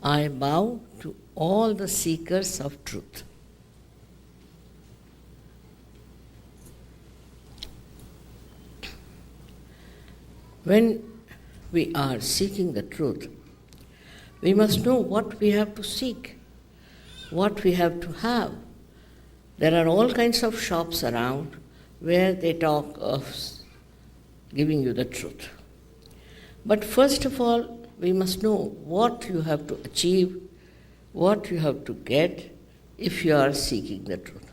I bow to all the seekers of truth. When we are seeking the truth, we must know what we have to seek, what we have to have. There are all kinds of shops around where they talk of giving you the truth. But first of all, we must know what you have to achieve, what you have to get if you are seeking the truth.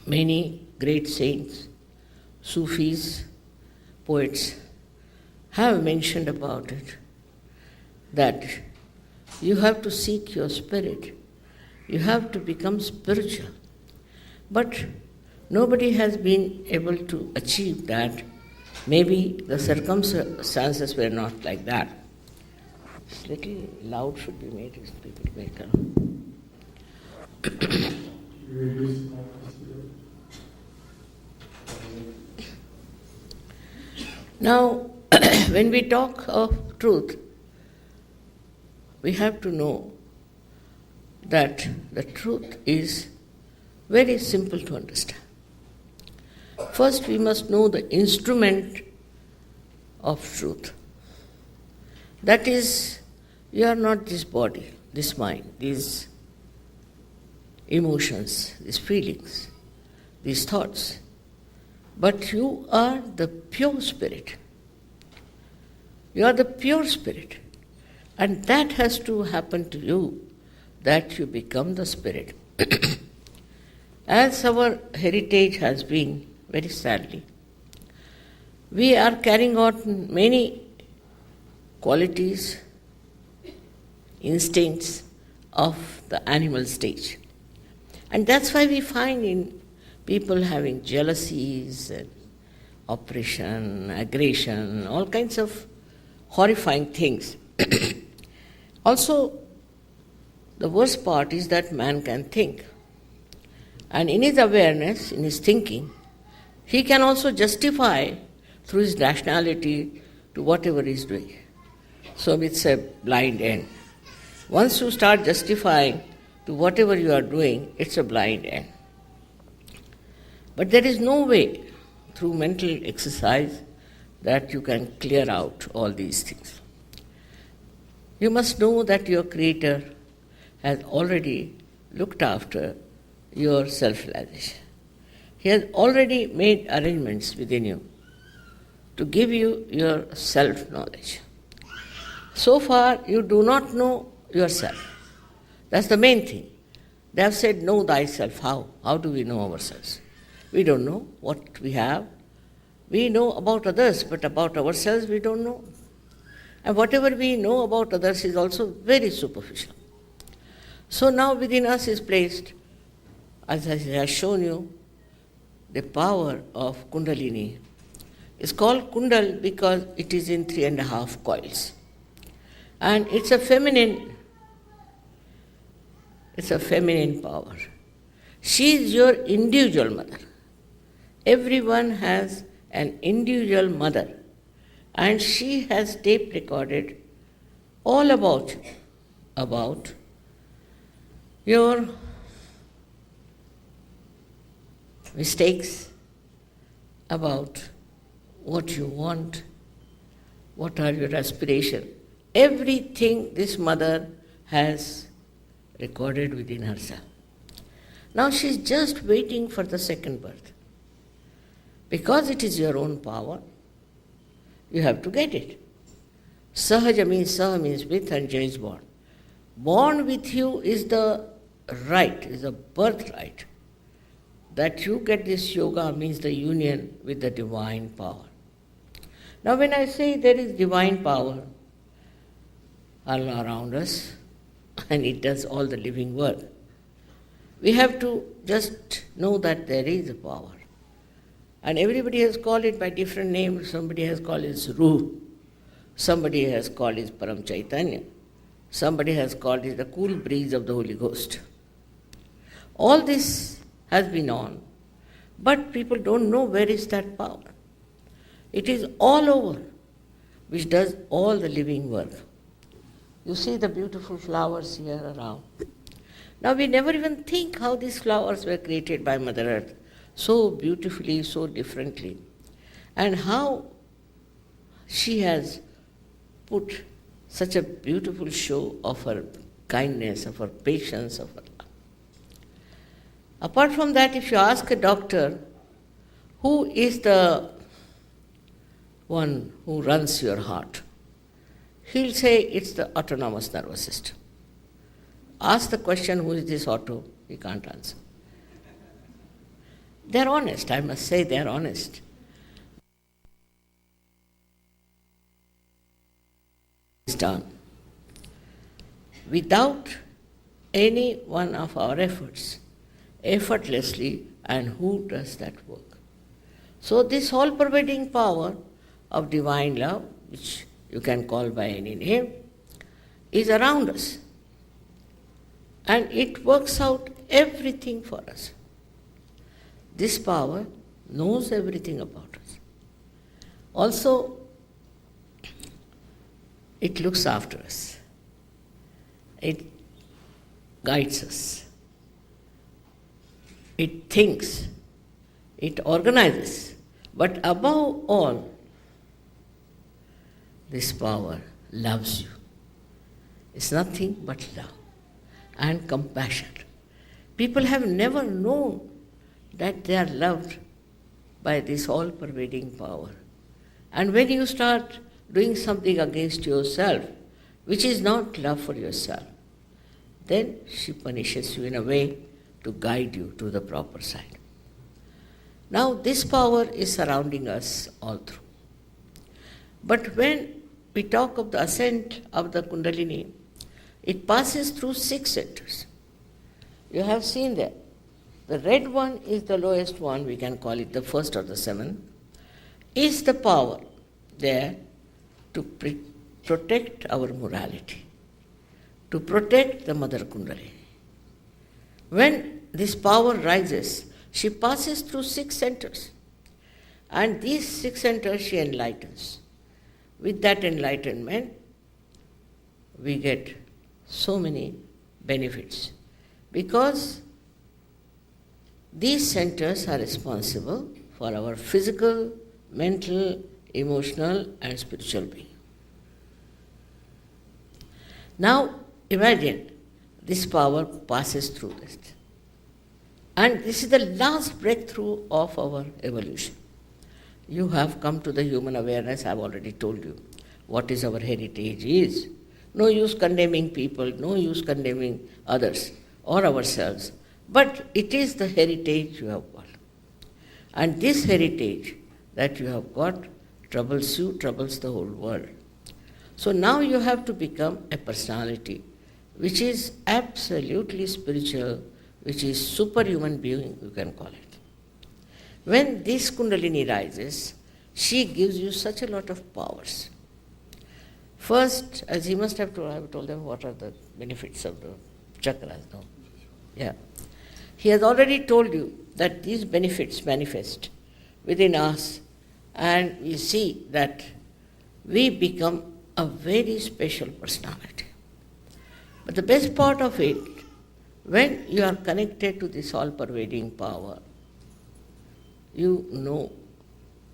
Many great saints, Sufis, poets have mentioned about it, that you have to seek your spirit. You have to become spiritual. But nobody has been able to achieve that. Maybe the circumstances were not like that. It's little loud should be made, as people make a... Now, when we talk of truth, we have to know that the truth is very simple to understand. First, we must know the instrument of truth. That is, you are not this body, this mind, these emotions, these feelings, these thoughts, but you are the pure spirit. You are the pure spirit. And that has to happen to you, that you become the spirit. As our heritage has been, very sadly, we are carrying out many qualities, instincts of the animal stage. And that's why we find in people having jealousies and oppression, aggression, all kinds of horrifying things. Also, the worst part is that man can think. And in his awareness, in his thinking, he can also justify through his rationality to whatever he is doing. So it's a blind end. Once you start justifying to whatever you are doing, it's a blind end. But there is no way through mental exercise that you can clear out all these things. You must know that your Creator has already looked after your self-realization. He has already made arrangements within you to give you your self-knowledge. So far, you do not know yourself. That's the main thing. They have said, know thyself. How? How do we know ourselves? We don't know what we have. We know about others, but about ourselves we don't know. And whatever we know about others is also very superficial. So now within us is placed, as I have shown you, the power of Kundalini. It's called Kundal because it is in 3.5 coils. And it's a feminine power. She is your individual mother. Everyone has an individual mother. And she has tape recorded all about you, about your mistakes, about what you want, what are your aspirations. Everything this mother has recorded within herself. Now she is just waiting for the second birth. Because it is your own power, you have to get it. Sahaja means with, and Jai is born. Born with you is the right, is the birthright. That you get this yoga means the union with the divine power. Now when I say there is divine power all around us, and it does all the living work, we have to just know that there is a power. And everybody has called it by different names. Somebody has called it Ruh. Somebody has called it Param Chaitanya. Somebody has called it the cool breeze of the Holy Ghost. All this has been on, but people don't know where is that power. It is all over, which does all the living work. You see the beautiful flowers here around. Now we never even think how these flowers were created by Mother Earth so beautifully, so differently, and how she has put such a beautiful show of her kindness, of her patience, of her love. Apart from that, if you ask a doctor, who is the one who runs your heart? He'll say it's the autonomous nervous system. Ask the question, who is this auto? He can't answer. They're honest, I must say they're honest. It's done without any one of our efforts, effortlessly, and who does that work? So this all-pervading power of divine love, which you can call by any name, is around us. And it works out everything for us. This power knows everything about us. Also, it looks after us. It guides us. It thinks. It organizes. But above all, this power loves you. It's nothing but love and compassion. People have never known that they are loved by this all-pervading power. And when you start doing something against yourself, which is not love for yourself, then she punishes you in a way to guide you to the proper side. Now this power is surrounding us all through. But when we talk of the ascent of the Kundalini, it passes through 6 centers. You have seen that. The red one is the lowest one, we can call it the first or the 7th, is the power there to protect our morality, to protect the Mother Kundalini. When this power rises, she passes through 6 centers. And these 6 centers she enlightens. With that enlightenment, we get so many benefits. Because these centers are responsible for our physical, mental, emotional, and spiritual being. Now, imagine this power passes through this. And this is the last breakthrough of our evolution. You have come to the human awareness, I've already told you what is our heritage is. No use condemning people, no use condemning others or ourselves. But it is the heritage you have got. And this heritage that you have got troubles you, troubles the whole world. So now you have to become a personality which is absolutely spiritual, which is superhuman being, you can call it. When this Kundalini rises, she gives you such a lot of powers. First, as he must have told, I have told them what are the benefits of the chakras. No? Yeah. He has already told you that these benefits manifest within us, and we see that we become a very special personality. But the best part of it, when you are connected to this all-pervading power, you know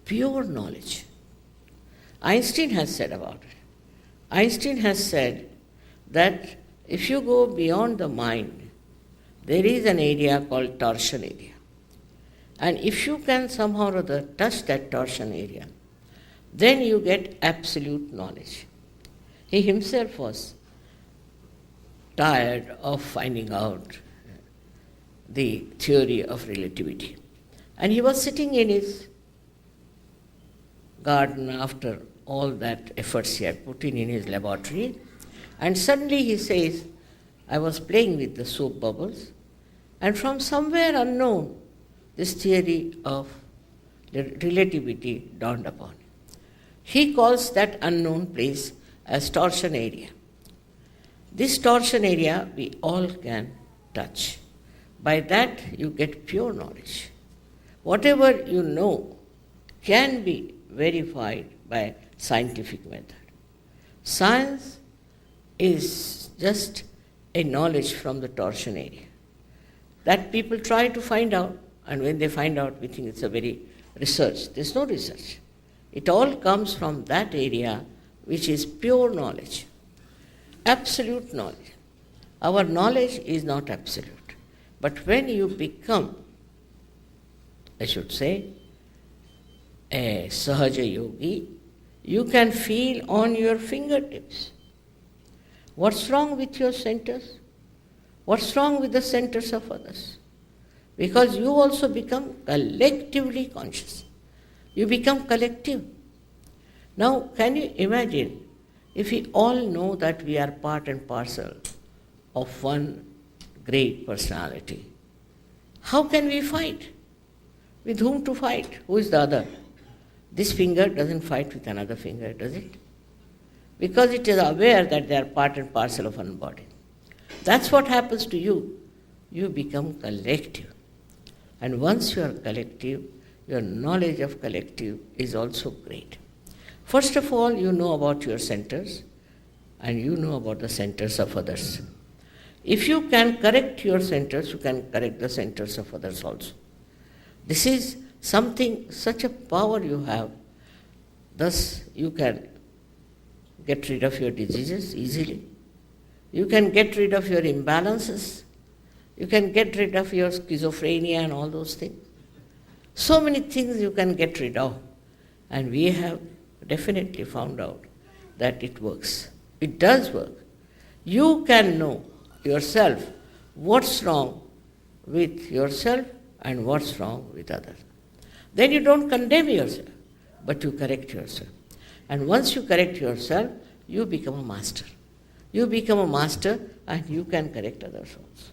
pure knowledge. Einstein has said about it. Einstein has said that if you go beyond the mind, there is an area called torsion area. And if you can somehow or other touch that torsion area, then you get absolute knowledge. He himself was tired of finding out the theory of relativity. And he was sitting in his garden after all that efforts he had put in his laboratory, and suddenly he says, I was playing with the soap bubbles, and from somewhere unknown, this theory of relativity dawned upon him. He calls that unknown place as torsion area. This torsion area we all can touch. By that you get pure knowledge. Whatever you know can be verified by scientific method. Science is just a knowledge from the torsion area that people try to find out, and when they find out, we think it's a very research. There's no research. It all comes from that area which is pure knowledge, absolute knowledge. Our knowledge is not absolute. But when you become, I should say, a Sahaja yogi, you can feel on your fingertips what's wrong with your centers, what's wrong with the centers of others. Because you also become collectively conscious. You become collective. Now, can you imagine if we all know that we are part and parcel of one great personality? How can we fight? With whom to fight? Who is the other? This finger doesn't fight with another finger, does it? Because it is aware that they are part and parcel of one body. That's what happens to you. You become collective. And once you are collective, your knowledge of collective is also great. First of all, you know about your centers, and you know about the centers of others. If you can correct your centers, you can correct the centers of others also. This is something, such a power you have. Thus, you can get rid of your diseases easily. You can get rid of your imbalances. You can get rid of your schizophrenia and all those things. So many things you can get rid of. And we have definitely found out that it works. It does work. You can know yourself what's wrong with yourself and what's wrong with others. Then you don't condemn yourself, but you correct yourself. And once you correct yourself, you become a master. You become a master and you can correct others also.